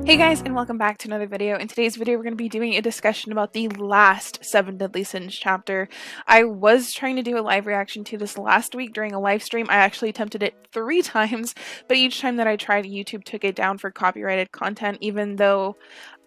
Hey guys, and welcome back to another video. In today's video, we're going to be doing a discussion about the last Seven Deadly Sins chapter. I was trying to do a live reaction to this last week during a live stream. I actually attempted it 3 times, but each time that I tried, YouTube took it down for copyrighted content, even though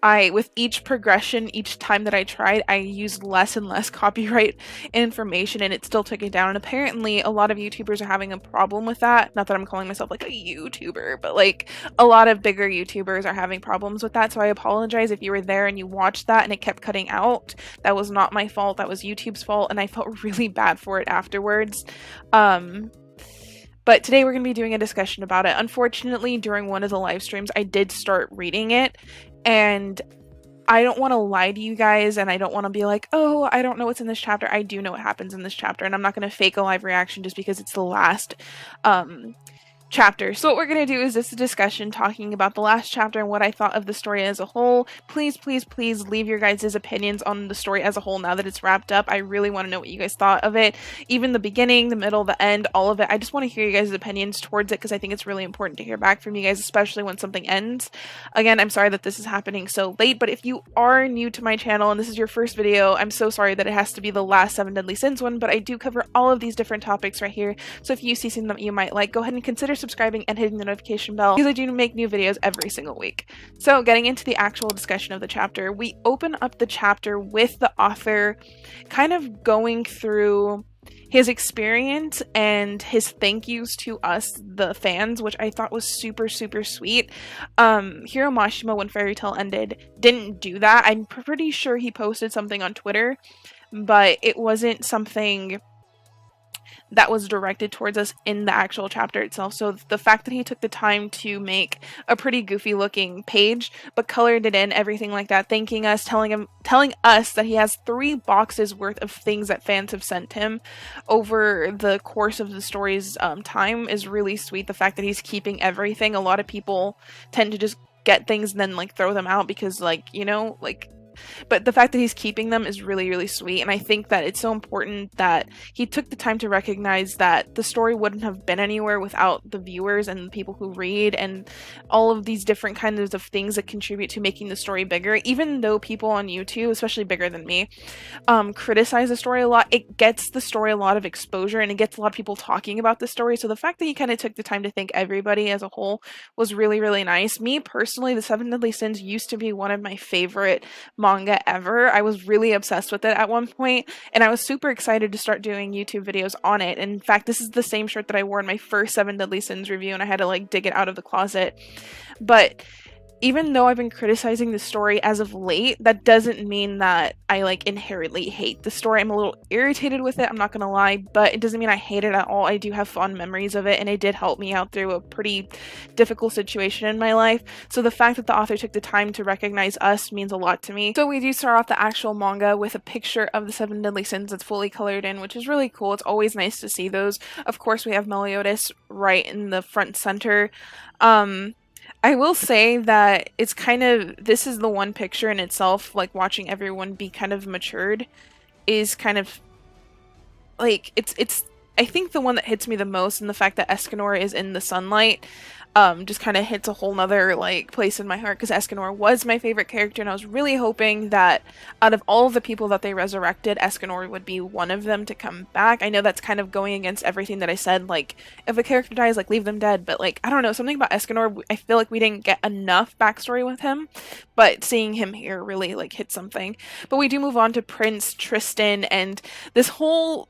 with each progression, each time that I tried, I used less and less copyright information and it still took it down. And apparently a lot of YouTubers are having a problem with that. Not that I'm calling myself like a YouTuber, but like a lot of bigger YouTubers are having problems with that. So I apologize if you were there and you watched that and it kept cutting out. That was not my fault. That was YouTube's fault. And I felt really bad for it afterwards. But today we're going to be doing a discussion about it. Unfortunately, during one of the live streams, I did start reading it. And I don't want to lie to you guys, and I don't want to be like, oh, I don't know what's in this chapter. I do know what happens in this chapter, and I'm not going to fake a live reaction just because it's the last chapter. So what we're going to do is this discussion talking about the last chapter and what I thought of the story as a whole. Please, please, please leave your guys' opinions on the story as a whole now that it's wrapped up. I really want to know what you guys thought of it. Even the beginning, the middle, the end, all of it. I just want to hear you guys' opinions towards it because I think it's really important to hear back from you guys, especially when something ends. Again, I'm sorry that this is happening so late, but if you are new to my channel and this is your first video, I'm so sorry that it has to be the last Seven Deadly Sins one, but I do cover all of these different topics right here. So if you see something that you might like, go ahead and consider subscribing and hitting the notification bell because I do make new videos every single week. So getting into the actual discussion of the chapter, we open up the chapter with the author kind of going through his experience and his thank yous to us, the fans, which I thought was super, super sweet. Hiro Mashima, when Fairy Tail ended, didn't do that. I'm pretty sure he posted something on Twitter, but it wasn't something that was directed towards us in the actual chapter itself. So the fact that he took the time to make a pretty goofy looking page, but colored it in, everything like that, thanking us, telling us that he has 3 boxes worth of things that fans have sent him over the course of the story's time is really sweet. The fact that he's keeping everything. A lot of people tend to just get things and then like throw them out because but the fact that he's keeping them is really, really sweet. And I think that it's so important that he took the time to recognize that the story wouldn't have been anywhere without the viewers and the people who read and all of these different kinds of things that contribute to making the story bigger. Even though people on YouTube, especially bigger than me, criticize the story a lot, it gets the story a lot of exposure and it gets a lot of people talking about the story. So the fact that he kind of took the time to thank everybody as a whole was really, really nice. Me personally, the Seven Deadly Sins used to be one of my favorite manga ever. I was really obsessed with it at one point, and I was super excited to start doing YouTube videos on it. And in fact, this is the same shirt that I wore in my first Seven Deadly Sins review, and I had to like dig it out of the closet. But even though I've been criticizing the story as of late, that doesn't mean that I like inherently hate the story. I'm a little irritated with it, I'm not gonna lie, but it doesn't mean I hate it at all. I do have fond memories of it, and it did help me out through a pretty difficult situation in my life. So the fact that the author took the time to recognize us means a lot to me. So we do start off the actual manga with a picture of the Seven Deadly Sins that's fully colored in, which is really cool. It's always nice to see those. Of course, we have Meliodas right in the front center. I will say that it's kind of, this is the one picture in itself, like watching everyone be kind of matured is kind of like, it's I think the one that hits me the most, and the fact that Escanor is in the sunlight just kind of hits a whole nother like place in my heart, because Escanor was my favorite character, and I was really hoping that out of all of the people that they resurrected, Escanor would be one of them to come back. I know that's kind of going against everything that I said, like if a character dies, like leave them dead, but like I don't know, something about Escanor, I feel like we didn't get enough backstory with him, but seeing him here really like hit something. But we do move on to Prince, Tristan, and this whole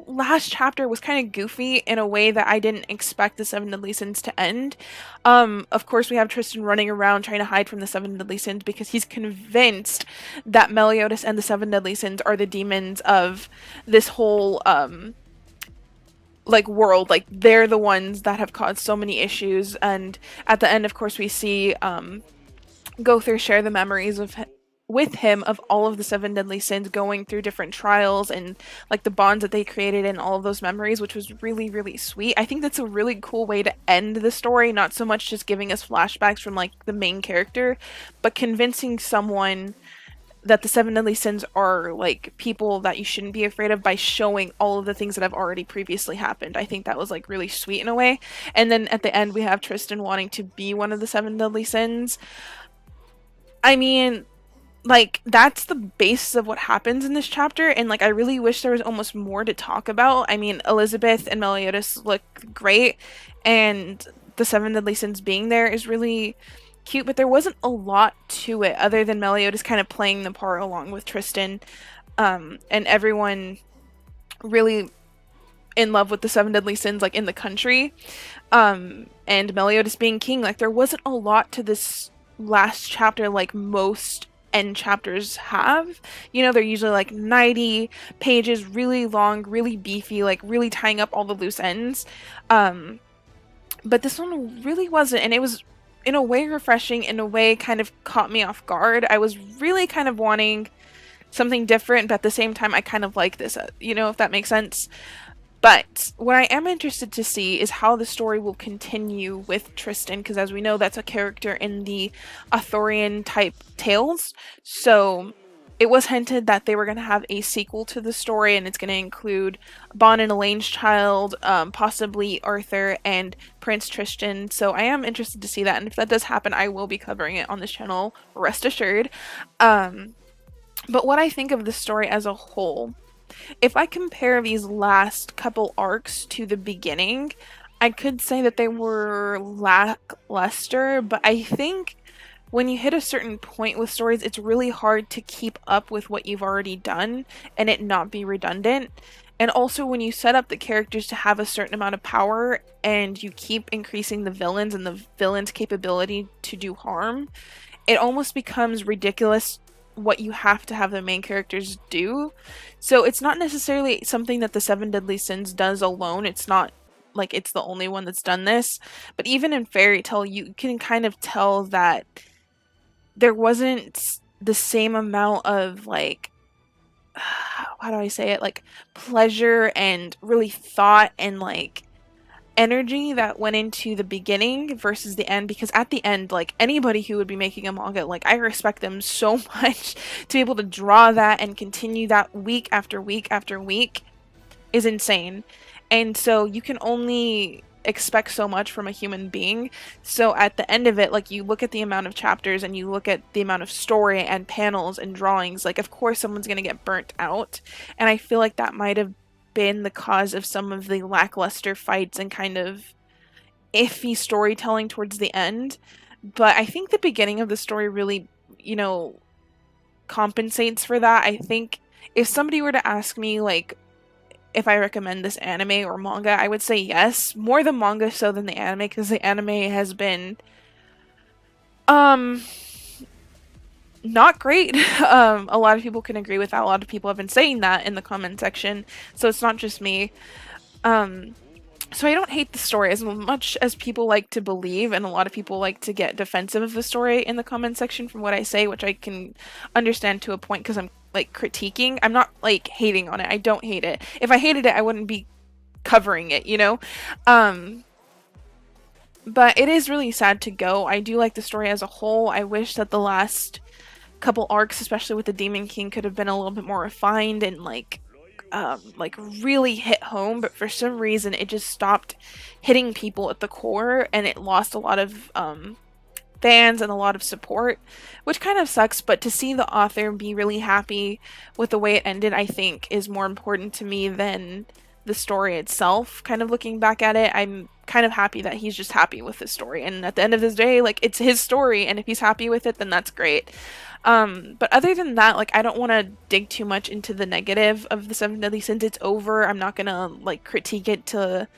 last chapter was kind of goofy in a way that I didn't expect the Seven Deadly Sins to end. Of course, we have Tristan running around trying to hide from the Seven Deadly Sins because he's convinced that Meliodas and the Seven Deadly Sins are the demons of this whole like world. Like they're the ones that have caused so many issues. And at the end, of course, we see Gother share the memories with him of all of the Seven Deadly Sins going through different trials and like the bonds that they created and all of those memories, which was really, really sweet. I think that's a really cool way to end the story, not so much just giving us flashbacks from like the main character, but convincing someone that the seven deadly sins are like people that you shouldn't be afraid of by showing all of the things that have already previously happened. I think that was like really sweet in a way. And then at the end we have Tristan wanting to be one of the seven deadly sins. I mean, like that's the basis of what happens in this chapter, and like I really wish there was almost more to talk about. I mean, Elizabeth and Meliodas look great, and the seven deadly sins being there is really cute, but there wasn't a lot to it other than Meliodas kind of playing the part along with Tristan, and everyone really in love with the seven deadly sins like in the country, and Meliodas being king. Like there wasn't a lot to this last chapter like most end chapters have. You know, they're usually like 90 pages, really long, really beefy, like really tying up all the loose ends. But this one really wasn't, and it was in a way refreshing, in a way kind of caught me off guard. I was really kind of wanting something different, but at the same time I kind of like this, you know, if that makes sense. But what I am interested to see is how the story will continue with Tristan, because as we know, that's a character in the Arthurian type tales. So it was hinted that they were going to have a sequel to the story, and it's going to include Bon and Elaine's child, possibly Arthur and Prince Tristan. So I am interested to see that, and if that does happen, I will be covering it on this channel, rest assured. But what I think of the story as a whole, if I compare these last couple arcs to the beginning, I could say that they were lackluster, but I think when you hit a certain point with stories, it's really hard to keep up with what you've already done and it not be redundant. And also, when you set up the characters to have a certain amount of power and you keep increasing the villains and the villains' capability to do harm, it almost becomes ridiculous what you have to have the main characters do. So it's not necessarily something that the Seven Deadly Sins does alone. It's not like it's the only one that's done this. But even in Fairy Tail, you can kind of tell that there wasn't the same amount of like, how do I say it? Like pleasure and really thought and like energy that went into the beginning versus the end, because at the end, like anybody who would be making a manga, like I respect them so much to be able to draw that and continue that week after week after week is insane. And so you can only expect so much from a human being. So at the end of it, like you look at the amount of chapters and you look at the amount of story and panels and drawings, like of course someone's going to get burnt out. And I feel like that might have been the cause of some of the lackluster fights and kind of iffy storytelling towards the end. But I think the beginning of the story really, you know, compensates for that. I think if somebody were to ask me, like, if I recommend this anime or manga, I would say yes. More the manga so than the anime, because the anime has been, not great. A lot of people can agree with that. A lot of people have been saying that in the comment section, so it's not just me. So I don't hate the story as much as people like to believe, and a lot of people like to get defensive of the story in the comment section from what I say, which I can understand to a point because I'm like critiquing. I'm not like hating on it. I don't hate it. If I hated it, I wouldn't be covering it, you know? But it is really sad to go. I do like the story as a whole. I wish that the last couple arcs, especially with the Demon King, could have been a little bit more refined and like really hit home, but for some reason it just stopped hitting people at the core and it lost a lot of fans and a lot of support, which kind of sucks. But to see the author be really happy with the way it ended, I think is more important to me than the story itself. Kind of looking back at it, I'm kind of happy that he's just happy with the story, and at the end of the day, like it's his story, and if he's happy with it, then that's great. But other than that, like I don't want to dig too much into the negative of the Seven Deadly Sins. It's over. I'm not gonna like critique it to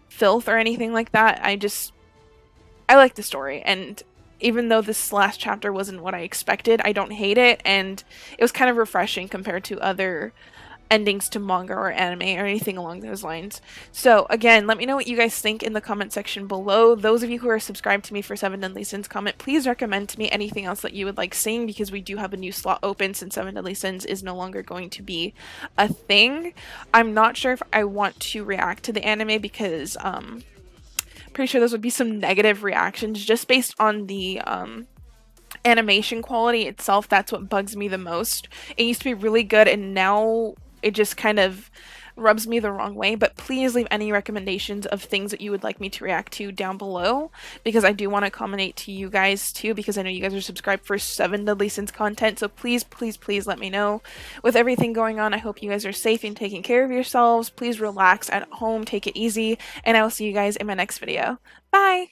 filth or anything like that. I like the story, and even though this last chapter wasn't what I expected, I don't hate it, and it was kind of refreshing compared to other endings to manga or anime or anything along those lines. So again, let me know what you guys think in the comment section below. Those of you who are subscribed to me for Seven Deadly Sins, comment, please recommend to me anything else that you would like seeing, because we do have a new slot open since Seven Deadly Sins is no longer going to be a thing. I'm not sure if I want to react to the anime because pretty sure those would be some negative reactions just based on the animation quality itself, that's what bugs me the most. It used to be really good, and now it just kind of rubs me the wrong way. But please leave any recommendations of things that you would like me to react to down below, because I do want to accommodate to you guys too, because I know you guys are subscribed for 7 Deadly Sins content. So please, please, please let me know. With everything going on, I hope you guys are safe and taking care of yourselves. Please relax at home, take it easy, and I will see you guys in my next video. Bye!